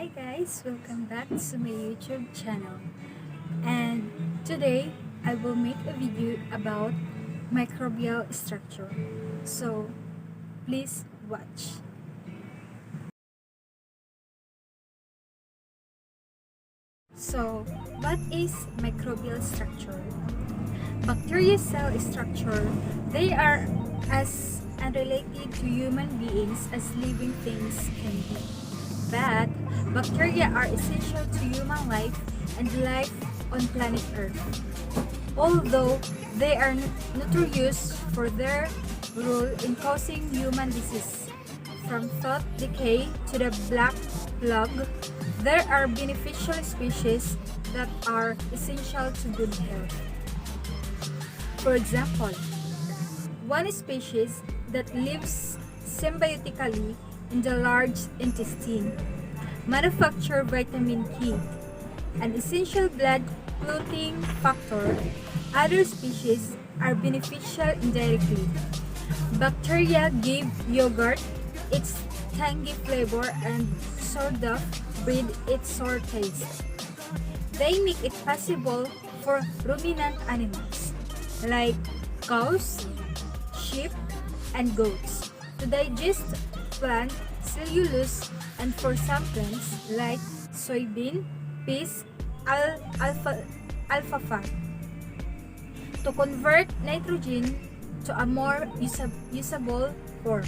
Hi guys, welcome back to my YouTube channel. And today I will make a video about microbial structure. So please watch. So what is microbial structure? Bacteria cell structure, they are as unrelated to human beings as living things can be. But bacteria are essential to human life and life on planet Earth. Although they are notorious for their role in causing human disease, from tooth decay to the black plug, there are beneficial species that are essential to good health. For example, one species that lives symbiotically in the large intestine manufacture vitamin K, an essential blood clotting factor. Other species are beneficial indirectly. Bacteria give yogurt its tangy flavor and sourdough bread its sour taste. They make it possible for ruminant animals like cows, sheep, and goats to digest plant cellulose, and for some plants like soybean, peas, alfalfa to convert nitrogen to a more usable form.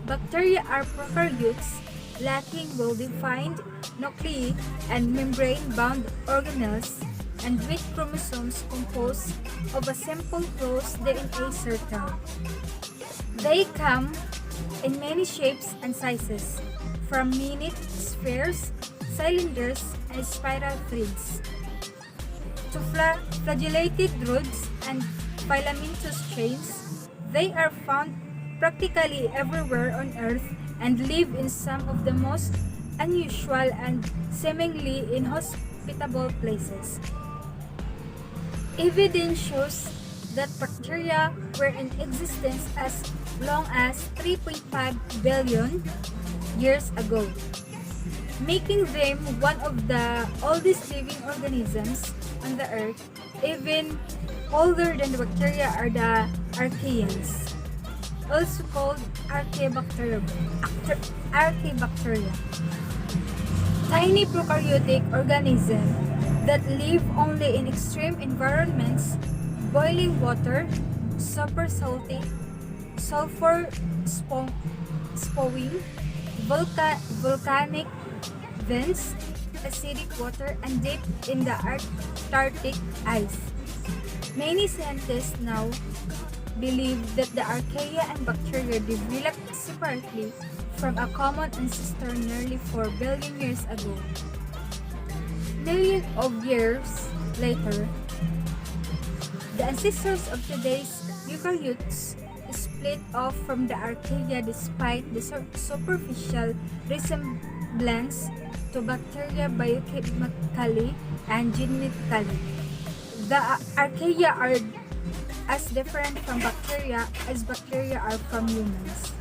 Bacteria are prokaryotes lacking well-defined nuclei and membrane-bound organelles and with chromosomes composed of a simple closed DNA circle. They come in many shapes and sizes, from minute spheres, cylinders, and spiral threads, to flagellated rods and filamentous chains. They are found practically everywhere on Earth and live in some of the most unusual and seemingly inhospitable places. Evidence shows that bacteria were in existence as long as 3.5 billion years ago, making them one of the oldest living organisms on the earth. Even older than the bacteria are the archaeans, also called archaebacteria, tiny prokaryotic organisms that live only in extreme environments, boiling water, super salty, sulfur spewing, volcanic vents, acidic water, and deep in the Arctic ice. Many scientists now believe that the archaea and bacteria developed separately from a common ancestor nearly 4 billion years ago. Millions of years later, the ancestors of today's eukaryotes split off from the archaea despite the superficial resemblance to bacteria biochemically and genetically. The archaea are as different from bacteria as bacteria are from humans.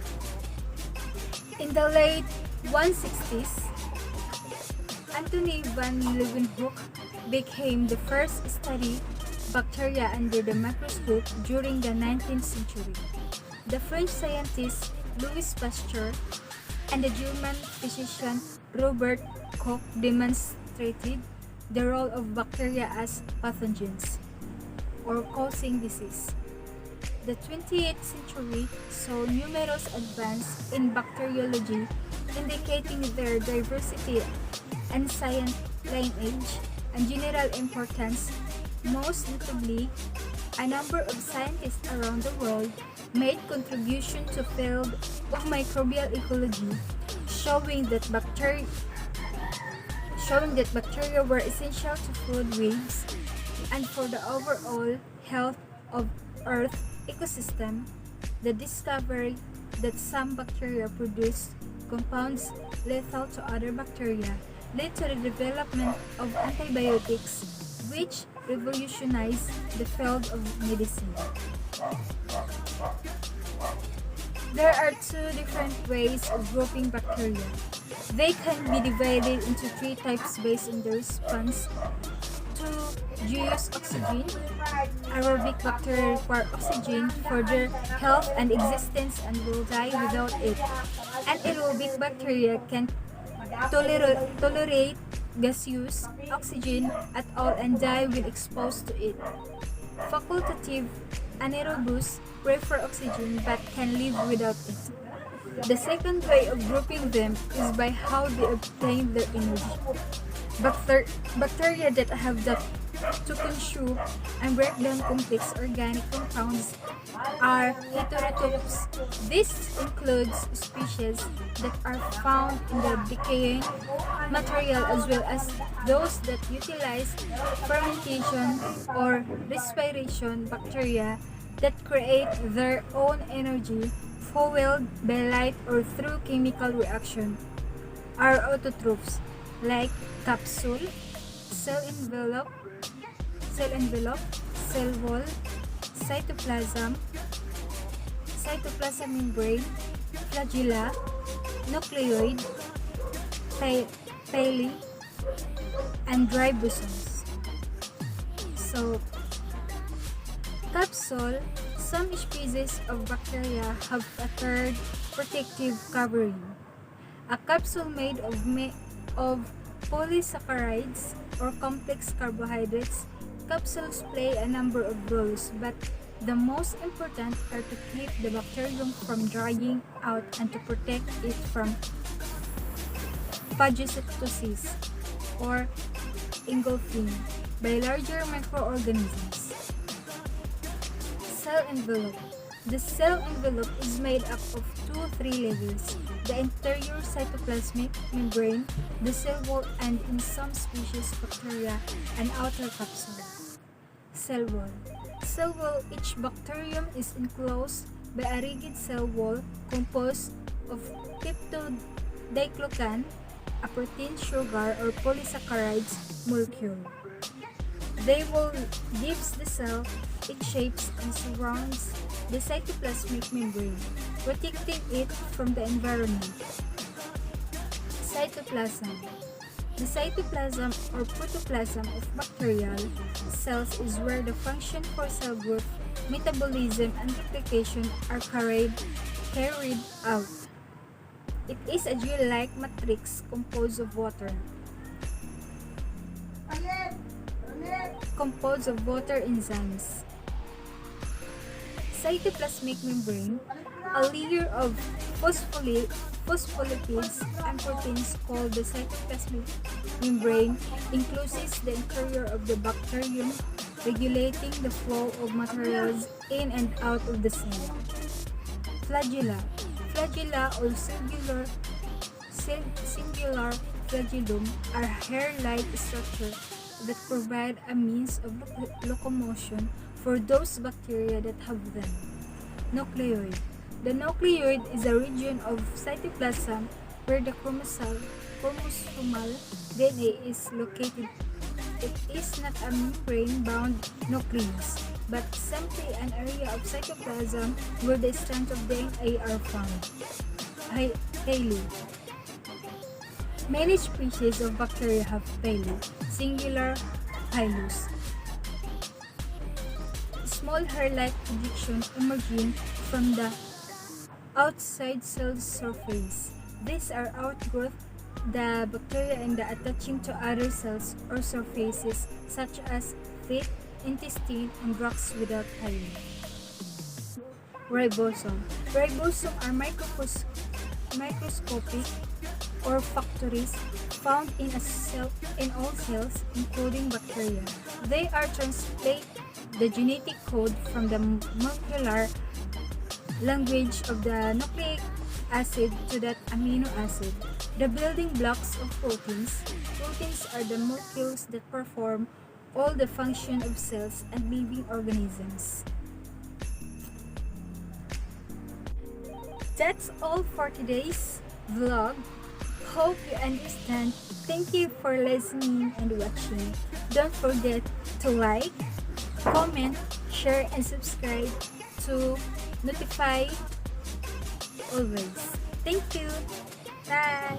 In the late 160s, Anthony van Leeuwenhoek became the first to study bacteria under the microscope during the 19th century. The French scientist Louis Pasteur and the German physician Robert Koch demonstrated the role of bacteria as pathogens or causing disease. The 20th century saw numerous advances in bacteriology, indicating their diversity and science lineage and general importance. Most notably, a number of scientists around the world made contributions to field of microbial ecology, showing that bacteria were essential to food webs and for the overall health of Earth ecosystem. The discovery that some bacteria produce compounds lethal to other bacteria led to the development of antibiotics, which revolutionized the field of medicine. There are two different ways of grouping bacteria. They can be divided into three types based on their response to use oxygen. Aerobic bacteria require oxygen for their health and existence and will die without it. Anaerobic bacteria can tolerate gaseous oxygen at all and die when exposed to it. Facultative anaerobics prefer oxygen but can live without it. The second way of grouping them is by how they obtain their energy. Bacteria that have the to consume and break down complex organic compounds are heterotrophs. This includes species that are found in the decaying material as well as those that utilize fermentation or respiration bacteria that create their own energy fueled by light or through chemical reaction are autotrophs like capsule, cell envelope, cell wall, cytoplasm, cytoplasm membrane, flagella, nucleoid, pili, and ribosomes. So, capsule, some species of bacteria have a third protective covering. A capsule made of polysaccharides or complex carbohydrates. Capsules play a number of roles, but the most important are to keep the bacterium from drying out and to protect it from phagocytosis or engulfing by larger microorganisms. Cell envelope. The cell envelope is made up of 2-3 layers: the interior cytoplasmic membrane, the cell wall, and in some species bacteria, an outer capsule. Cell wall. Cell wall. Each bacterium is enclosed by a rigid cell wall composed of peptidoglycan, a protein, sugar, or polysaccharides molecule. They will gives the cell its shapes and surrounds the cytoplasmic membrane, protecting it from the environment. Cytoplasm. The cytoplasm or protoplasm of bacterial cells is where the function for cell growth, metabolism, and replication are carried out. It is a gel-like matrix composed of water enzymes. Cytoplasmic membrane, a layer of phospholipids and proteins called the cytoplasmic membrane, encloses the interior of the bacterium, regulating the flow of materials in and out of the cell. Flagella. Flagella or singular flagellum are hair-like structures that provide a means of locomotion for those bacteria that have them. Nucleoid. The nucleoid is a region of cytoplasm where the chromosomal DNA is located. It is not a membrane-bound nucleus, but simply an area of cytoplasm where the strands of DNA are found. Pili. Many species of bacteria have pili, singular pilus. Small hair-like projections emerging from the outside cell surface. These are outgrowth the bacteria and the attaching to other cells or surfaces such as feet, intestine, and rocks without pili. Ribosome. Ribosomes are microscopic or factories found in all cells, including bacteria. They are translate the genetic code from the molecular language of the nucleic acid to that amino acid. The building blocks of proteins. Proteins are the molecules that perform all the function of cells and living organisms. That's all for today's vlog. Hope you understand. Thank you for listening and watching. Don't forget to like, comment, share, and subscribe to notify always. Thank you. Bye.